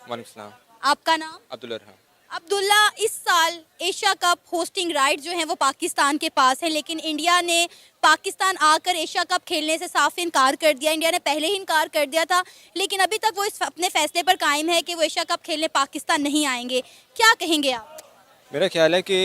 वालेकुम सलाम। आपका नाम? अब्दुल रहा। अब्दुल्ला, इस साल एशिया कप होस्टिंग राइट जो है वो पाकिस्तान के पास है, लेकिन इंडिया ने पाकिस्तान आकर एशिया कप खेलने से साफ इनकार कर दिया। इंडिया ने पहले ही इनकार कर दिया था, लेकिन अभी तक वो इस अपने फैसले पर कायम है कि वो एशिया कप खेलने पाकिस्तान नहीं आएंगे। क्या कहेंगे आप? मेरा ख्याल है कि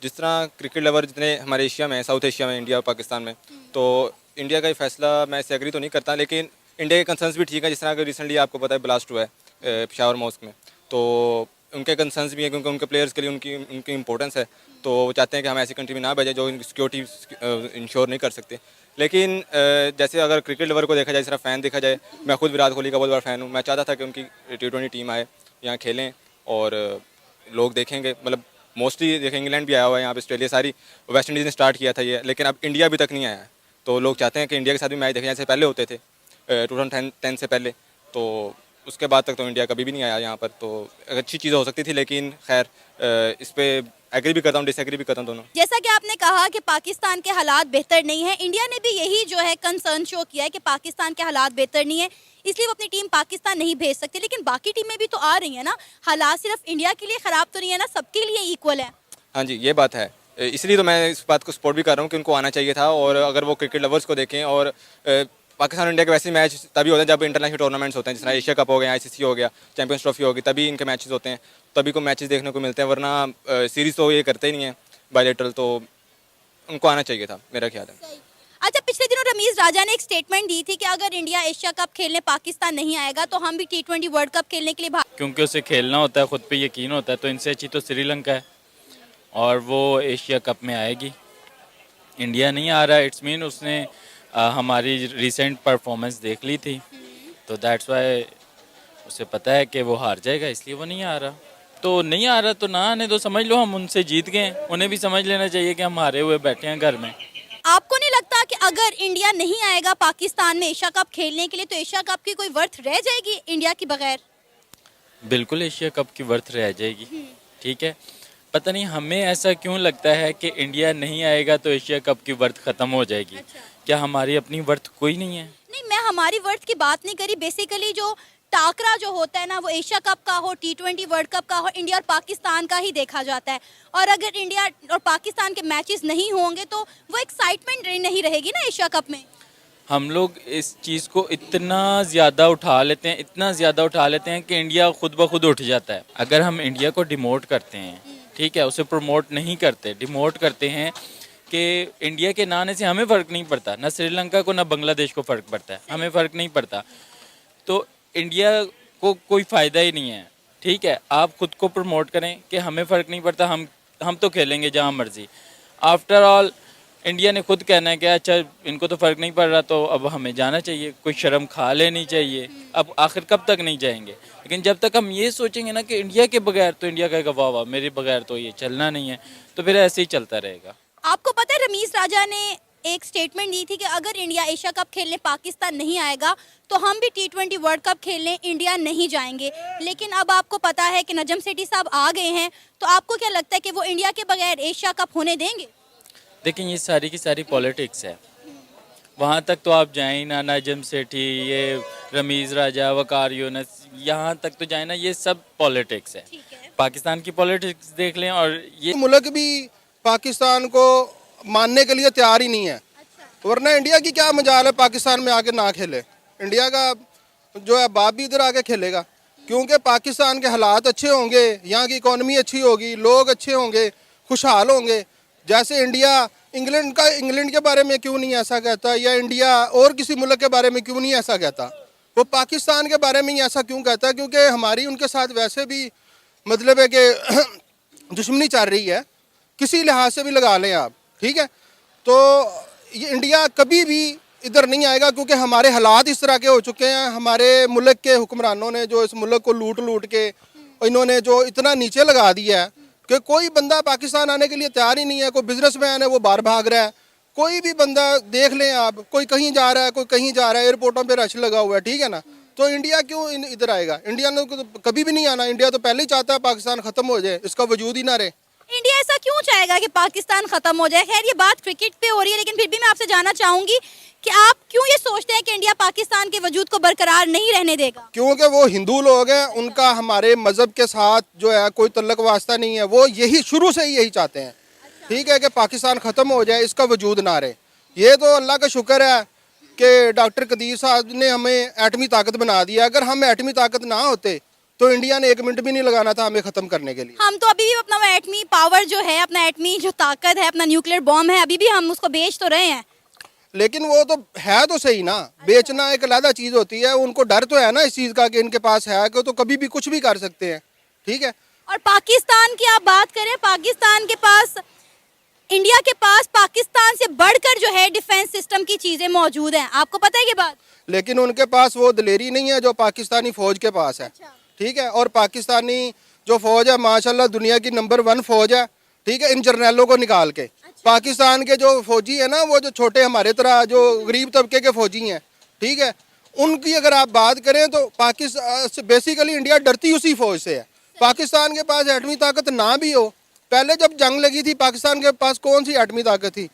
जिस तरह क्रिकेट लवर जितने हमारे एशिया में, साउथ एशिया में, इंडिया और पाकिस्तान में, तो इंडिया का ये फैसला मैं इससे एग्री तो नहीं करता, लेकिन इंडिया के कंसर्न्स भी ठीक है। जिस तरह रिसेंटली आपको पता है ब्लास्ट हुआ है पेशावर मॉस्क में, तो उनके कंसर्न्स भी हैं क्योंकि उनके प्लेयर्स के लिए उनकी इंपॉर्टेंस है। तो वो चाहते हैं कि हम ऐसी कंट्री में ना भेजें जो सिक्योरिटी इंश्योर नहीं कर सकते। लेकिन जैसे अगर क्रिकेट लवर को देखा जाए, सिर्फ फ़ैन देखा जाए, मैं खुद विराट कोहली का बहुत बड़ा फ़ैन हूँ। मैं चाहता था कि उनकी T20 टीम आए, यहाँ खेलें और लोग देखेंगे, मतलब मोस्टली देखें। इंग्लैंड भी आया हुआ है यहाँ पे, ऑस्ट्रेलिया, सारी वेस्ट इंडीज़ ने स्टार्ट किया था ये, लेकिन अब इंडिया अभी तक नहीं आया है। तो लोग चाहते हैं कि इंडिया के साथ भी मैच देखें, जैसे पहले होते थे 2010 से पहले। तो उसके बाद तक तो इंडिया कभी भी नहीं आया यहाँ पर। तो अच्छी चीज़ हो सकती थी, लेकिन खैर इस पर एग्री भी करता हूँ, डिसएग्री भी करता हूँ दोनों। जैसा कि आपने कहा कि पाकिस्तान के हालात बेहतर नहीं है, इंडिया ने भी यही जो है कंसर्न शो किया है कि पाकिस्तान के हालात बेहतर नहीं है, इसलिए वो अपनी टीम पाकिस्तान नहीं भेज सकते। लेकिन बाकी टीमें भी तो आ रही हैं ना, हालात सिर्फ इंडिया के लिए ख़राब तो नहीं है ना, सबके लिए इक्वल है। हाँ जी, ये बात है। इसलिए तो मैं इस बात को सपोर्ट भी कर रहा हूँ कि उनको आना चाहिए था। और अगर वो क्रिकेट लवर्स को देखें, और पाकिस्तान और इंडिया के वैसे मैच तभी होते हैं जब इंटरनेशनल टूर्नामेंट्स होते हैं, जिस तरह एशिया कप हो गया, ICC हो गया, चैंपियंस ट्रॉफी होगी, तभी इनके मैचेस होते हैं, तभी को मैचेस देखने को मिलते हैं। वरना सीरीज़ तो ये करते ही नहीं है बायलैटरल। तो उनको आना चाहिए था, मेरा ख्याल है। अच्छा, पिछले दिनों रमीज राजा ने एक स्टेटमेंट दी थी कि अगर इंडिया एशिया कप खेलने पाकिस्तान नहीं आएगा तो हम भी T20 वर्ल्ड कप खेलने के लिए क्योंकि उसे खेलना होता है, खुद पे यकीन होता है। तो इनसे अच्छी तो श्रीलंका है और वो एशिया कप में आएगी। इंडिया नहीं आ रहा, इट्स मीन उसने हमारी रिसेंट परफॉर्मेंस देख ली थी, तो दैट्स वाई उसे पता है कि वो हार जाएगा, इसलिए वो नहीं आ रहा। तो नहीं आ रहा तो ना आने दो, समझ लो हम उनसे जीत गए। उन्हें भी समझ लेना चाहिए कि हम हारे हुए बैठे हैं घर में। आपको नहीं लगता कि अगर इंडिया नहीं आएगा पाकिस्तान में एशिया कप खेलने के लिए तो एशिया कप की कोई वर्थ रह जाएगी इंडिया की बगैर? बिल्कुल एशिया कप की वर्थ रह जाएगी। ठीक है, पता नहीं हमें ऐसा क्यों लगता है कि इंडिया नहीं आएगा तो एशिया कप की वर्थ खत्म हो जाएगी। अच्छा। क्या हमारी अपनी वर्थ कोई नहीं है? नहीं, मैं हमारी वर्थ की बात नहीं करी। बेसिकली जो टाकरा जो होता है ना, वो एशिया कप का हो, T20 वर्ल्ड कप का हो, इंडिया और पाकिस्तान का ही देखा जाता है। और अगर इंडिया और पाकिस्तान के मैचेस नहीं होंगे तो वो एक्साइटमेंट नहीं रहेगी ना एशिया कप में। हम लोग इस चीज़ को इतना ज़्यादा उठा लेते हैं, इतना ज़्यादा उठा लेते हैं कि इंडिया खुद ब खुद उठ जाता है। अगर हम इंडिया को डिमोट करते हैं, ठीक है, उसे प्रमोट नहीं करते, डिमोट करते हैं कि इंडिया के ना आने से हमें फ़र्क नहीं पड़ता, ना श्रीलंका को ना बांग्लादेश को फ़र्क पड़ता है, हमें फ़र्क नहीं पड़ता, तो इंडिया को कोई फ़ायदा ही नहीं है। ठीक है, आप खुद को प्रमोट करें कि हमें फ़र्क नहीं पड़ता, हम तो खेलेंगे जहाँ मर्जी। आफ्टर ऑल इंडिया ने खुद कहना है कि अच्छा इनको तो फ़र्क नहीं पड़ रहा, तो अब हमें जाना चाहिए, कोई शर्म खा लेनी चाहिए। अब आखिर कब तक नहीं जाएंगे? लेकिन जब तक हम ये सोचेंगे ना कि इंडिया के बगैर, तो इंडिया कहेगा वाह वाह, मेरे बगैर तो ये चलना नहीं है, तो फिर ऐसे ही चलता रहेगा। आपको पता है रमीज राजा ने एक स्टेटमेंट दी थी कि अगर इंडिया एशिया कप खेलने पाकिस्तान नहीं आएगा तो हम भी T20 वर्ल्ड कप खेलने इंडिया नहीं जाएंगे। लेकिन अब आपको पता है कि नजम सेठी साहब आ गए हैं, तो आपको क्या लगता है कि वो इंडिया के बगैर एशिया कप होने देंगे? देखिए, ये सारी की सारी पॉलिटिक्स है। वहाँ तक तो आप जाएं ना, नजम सेठी, ये रमीज़ राजा, वकार यूनुस, यहाँ तक तो जाए ना, ये सब पॉलिटिक्स है। पाकिस्तान की पॉलिटिक्स देख लें। और ये मुल्क भी पाकिस्तान को मानने के लिए तैयार ही नहीं है। वरना इंडिया की क्या मजाल है पाकिस्तान में आके ना खेले। इंडिया का जो है बाप भी इधर आके खेलेगा, क्योंकि पाकिस्तान के हालात अच्छे होंगे, यहाँ की इकॉनमी अच्छी होगी, लोग अच्छे होंगे, खुशहाल होंगे। जैसे इंडिया इंग्लैंड के बारे में क्यों नहीं ऐसा कहता, या इंडिया और किसी मुल्क के बारे में क्यों नहीं ऐसा कहता, वो पाकिस्तान के बारे में ही ऐसा क्यों कहता है? क्योंकि हमारी उनके साथ वैसे भी मतलब है कि दुश्मनी चल रही है, किसी लिहाज से भी लगा लें आप, ठीक है। तो ये इंडिया कभी भी इधर नहीं आएगा, क्योंकि हमारे हालात इस तरह के हो चुके हैं। हमारे मुल्क के हुक्मरानों ने जो इस मुल्क को लूट के इन्होंने जो इतना नीचे लगा दिया है कि कोई बंदा पाकिस्तान आने के लिए तैयार ही नहीं है। कोई बिजनेसमैन है वो बाहर भाग रहा है, कोई भी बंदा देख लें आप, कोई कहीं जा रहा है, कोई कहीं जा रहा है, एयरपोर्टों पे रश लगा हुआ है, ठीक है ना। तो इंडिया क्यों इधर आएगा? इंडिया ने तो कभी भी नहीं आना। इंडिया तो पहले ही चाहता है पाकिस्तान ख़त्म हो जाए, इसका वजूद ही ना रहे। इंडिया ऐसा क्यों चाहेगा कि पाकिस्तान खत्म हो जाए? खैर, ये बात क्रिकेट पे हो रही है, लेकिन फिर भी मैं आपसे जानना चाहूंगी कि आप क्यों ये सोचते हैं कि इंडिया पाकिस्तान के वजूद को बरकरार नहीं रहने देगा? क्योंकि वो हिंदू लोग हैं, उनका हमारे मज़हब के साथ जो है कोई तल्लक वास्ता नहीं है। वो यही शुरू से ही यही चाहते हैं, ठीक है, कि पाकिस्तान ख़त्म हो जाए, इसका वजूद ना रहे। ये तो अल्लाह का शुक्र है कि डॉक्टर कदीर साहब ने हमें एटमी ताकत बना दिया। अगर हम एटमी ताकत ना होते तो इंडिया ने 1 मिनट भी नहीं लगाना था हमें ख़त्म करने के लिए। हम तो अभी भी अपना वो एटमी पावर जो है, अपना एटमी जो ताकत है, अपना न्यूक्लियर बॉम्ब है, अभी भी हम उसको बेच तो रहे हैं। लेकिन वो तो है तो सही ना, बेचना एक अलग चीज़ होती है। उनको डर तो है ना इस चीज़ का कि इनके पास है, कि तो कभी भी कुछ भी कर सकते हैं, ठीक है। और पाकिस्तान की आप बात करें, पाकिस्तान के पास, इंडिया के पास पाकिस्तान से बढ़कर जो है डिफेंस सिस्टम की चीजें मौजूद हैं। आपको पता है ये बात? लेकिन उनके पास वो दलेरी नहीं है जो पाकिस्तानी फ़ौज के पास है, ठीक है। और पाकिस्तानी जो फ़ौज है माशाल्लाह दुनिया की नंबर 1 फ़ौज है, ठीक है, इन जर्नैलों को निकाल के। पाकिस्तान के जो फौजी है ना, वो जो छोटे हमारे तरह जो गरीब तबके के फौजी हैं, ठीक है, उनकी अगर आप बात करें तो पाकिस्तान बेसिकली इंडिया डरती उसी फौज से है। पाकिस्तान के पास एटमी ताकत ना भी हो, पहले जब जंग लगी थी पाकिस्तान के पास कौन सी एटमी ताकत थी?